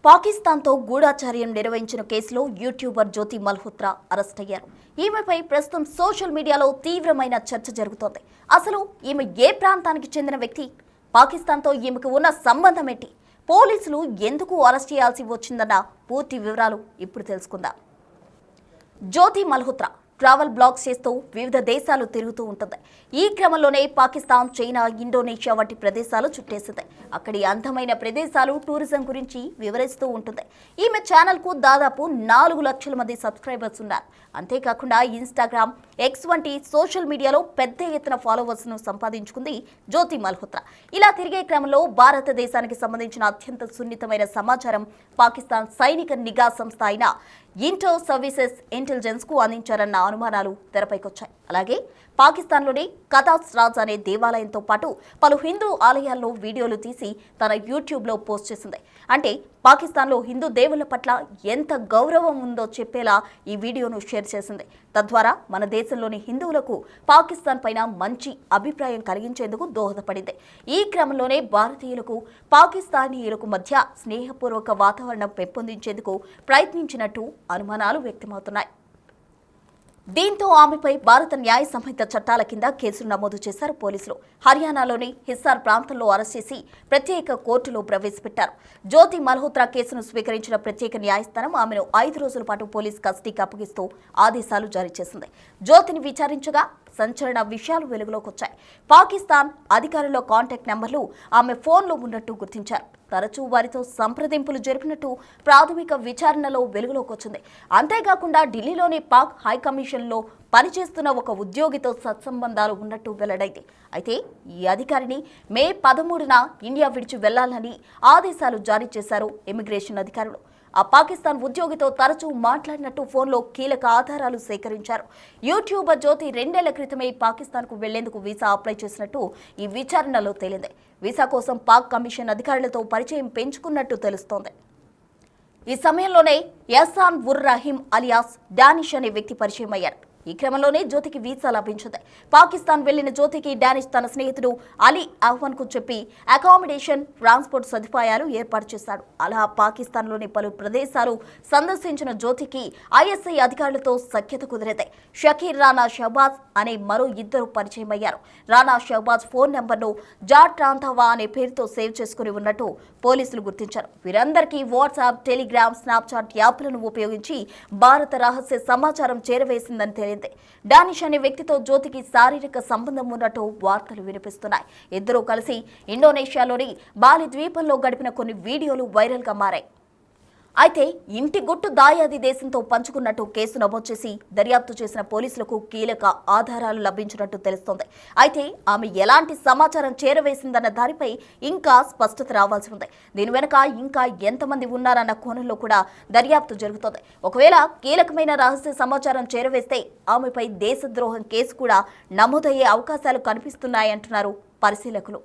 పాకిస్తాన్తో గూఢాచార్యం నిర్వహించిన కేసులో యూట్యూబర్ జ్యోతి మల్హోత్రా అరెస్ట్ అయ్యారు. ఈమెపై ప్రస్తుతం సోషల్ మీడియాలో తీవ్రమైన చర్చ జరుగుతోంది. అసలు ఈమె ఏ ప్రాంతానికి చెందిన వ్యక్తి? పాకిస్తాన్తో ఈమెకు ఉన్న సంబంధం ఏంటి? పోలీసులు ఎందుకు అరెస్ట్ చేయాల్సి వచ్చిందన్న పూర్తి వివరాలు ఇప్పుడు తెలుసుకుందాం. జ్యోతి మల్హోత్రా ట్రావెల్ బ్లాగ్స్ చేస్తూ వివిధ దేశాలు తిరుగుతూ ఉంటుంది. ఈ క్రమంలోనే పాకిస్తాన్, చైనా, ఇండోనేషియా వంటి ప్రదేశాలు చుట్టేసింది. అక్కడి అందమైన ప్రదేశాలు, టూరిజం గురించి వివరిస్తూ ఉంటుంది. ఈమె ఛానల్కు దాదాపు 4 లక్షల మంది సబ్స్క్రైబర్స్ ఉన్నారు. అంతేకాకుండా ఇన్స్టాగ్రామ్, ఎక్స్ వంటి సోషల్ మీడియాలో పెద్ద ఎత్తున ఫాలోవర్స్ను సంపాదించుకుంది జ్యోతి మల్హోత్రా. ఇలా తిరిగే క్రమంలో భారతదేశానికి సంబంధించిన అత్యంత సున్నితమైన సమాచారం పాకిస్తాన్ సైనిక నిఘా సంస్థ అయిన ఇంటో సర్వీసెస్ ఇంటెలిజెన్స్ కు అందించారన్న అనుమానాలు తెరపైకొచ్చాయి. అలాగే పాకిస్తాన్లోని కతాస్ రాజ్ అనే దేవాలయంతో పాటు పలు హిందూ ఆలయాల్లో వీడియోలు తీసి తన యూట్యూబ్లో పోస్ట్ చేసింది. అంటే పాకిస్తాన్లో హిందూ దేవుళ్ల పట్ల ఎంత గౌరవం ఉందో చెప్పేలా ఈ వీడియోను షేర్ చేసింది. తద్వారా మన దేశంలోని హిందువులకు పాకిస్తాన్ పైన మంచి అభిప్రాయం కలిగించేందుకు దోహదపడింది. ఈ క్రమంలోనే భారతీయులకు పాకిస్తానీయులకు మధ్య స్నేహపూర్వక వాతావరణం పెంపొందించేందుకు ప్రయత్నించినట్టు అనుమానాలు వ్యక్తమవుతున్నాయి. దీంతో ఆమెపై భారత న్యాయ సంహిత చట్టాల కింద కేసులు నమోదు చేశారు పోలీసులు. హర్యానాలోని హిస్సార్ ప్రాంతంలో అరెస్ట్ చేసి ప్రత్యేక కోర్టులో ప్రవేశపెట్టారు. జ్యోతి మల్హోత్రా కేసును స్వీకరించిన ప్రత్యేక న్యాయస్థానం ఆమెను 5 రోజుల పాటు పోలీస్ కస్టడీకి అప్పగిస్తూ ఆదేశాలు జారీ చేసింది. జ్యోతిని విచారించగా సంచలన విషయాలు వెలుగులోకి వచ్చాయి. పాకిస్తాన్ అధికారుల కాంటాక్ట్ నెంబర్లు ఆమె ఫోన్లో ఉన్నట్టు గుర్తించారు. తరచూ వారితో సంప్రదింపులు జరిపినట్టు ప్రాథమిక విచారణలో వెలుగులోకి వచ్చింది. అంతేకాకుండా ఢిల్లీలోని పాక్ హైకమిషన్లో పనిచేస్తున్న ఒక ఉద్యోగితో సత్సంబంధాలు ఉన్నట్టు వెల్లడైంది. అయితే ఈ అధికారిని మే 13న ఇండియా విడిచి వెళ్లాలని ఆదేశాలు జారీ చేశారు ఇమిగ్రేషన్ అధికారులు. ఆ పాకిస్తాన్ ఉద్యోగితో తరచూ మాట్లాడినట్టు ఫోన్లో కీలక ఆధారాలు సేకరించారు. యూట్యూబర్ జ్యోతి 2 ఏళ్ల క్రితమే పాకిస్తాన్కు వెళ్లేందుకు వీసా అప్లై చేసినట్టు ఈ విచారణలో తేలింది. వీసా కోసం పాక్ కమిషన్ అధికారులతో పరిచయం పెంచుకున్నట్టు తెలుస్తోంది. ఈ సమయంలోనే యసాన్ ఉర్ రహీం అలియాస్ డానిష్ అనే వ్యక్తి పరిచయం అయ్యారు. ఈ క్రమంలోనే జ్యోతికి వీసా లభించింది. పాకిస్తాన్ వెళ్లిన జ్యోతికి డానిష్ తన స్నేహితుడు అలీ అహ్వన్ కు చెప్పి అకామిడేషన్, ట్రాన్స్పోర్ట్ సదుపాయాలు ఏర్పాటు చేశాడు. అలా పాకిస్తాన్లోని పలు ప్రదేశాలు సందర్శించిన జ్యోతికి ఐఎస్ఐ అధికారులతో సఖ్యత కుదిరింది. షకీర్ రానా షహబాజ్ అనే మరో 2 పరిచయం అయ్యారు. రానా షహబాజ్ ఫోన్ నెంబర్ను జాట్ రాంథావా అనే పేరుతో సేవ్ చేసుకుని ఉన్నట్టు పోలీసులు గుర్తించారు. వీరందరికీ వాట్సాప్, టెలిగ్రామ్, స్నాప్చాట్ యాప్లను ఉపయోగించి భారత రహస్య సమాచారం చేరవేసిందని తెలియదు. డానిష్ అనే వ్యక్తితో జ్యోతికి శారీరక సంబంధం ఉన్నట్టు వార్తలు వినిపిస్తున్నాయి. ఇద్దరూ కలిసి ఇండోనేషియాలోని బాలి ద్వీపంలో గడిపిన కొన్ని వీడియోలు వైరల్ గా మారాయి. అయితే ఇంటి గుట్టు దాయాది దేశంతో పంచుకున్నట్టు కేసు నమోదు చేసి దర్యాప్తు చేసిన పోలీసులకు కీలక ఆధారాలు లభించినట్టు తెలుస్తోంది. అయితే ఆమె ఎలాంటి సమాచారం చేరవేసిందన్న దానిపై ఇంకా స్పష్టత రావాల్సి ఉంది. దీని వెనుక ఇంకా ఎంతమంది ఉన్నారన్న కోణంలో కూడా దర్యాప్తు జరుగుతోంది. ఒకవేళ కీలకమైన రహస్య సమాచారం చేరవేస్తే ఆమెపై దేశద్రోహం కేసు కూడా నమోదయ్యే అవకాశాలు కనిపిస్తున్నాయంటున్నారు పరిశీలకులు.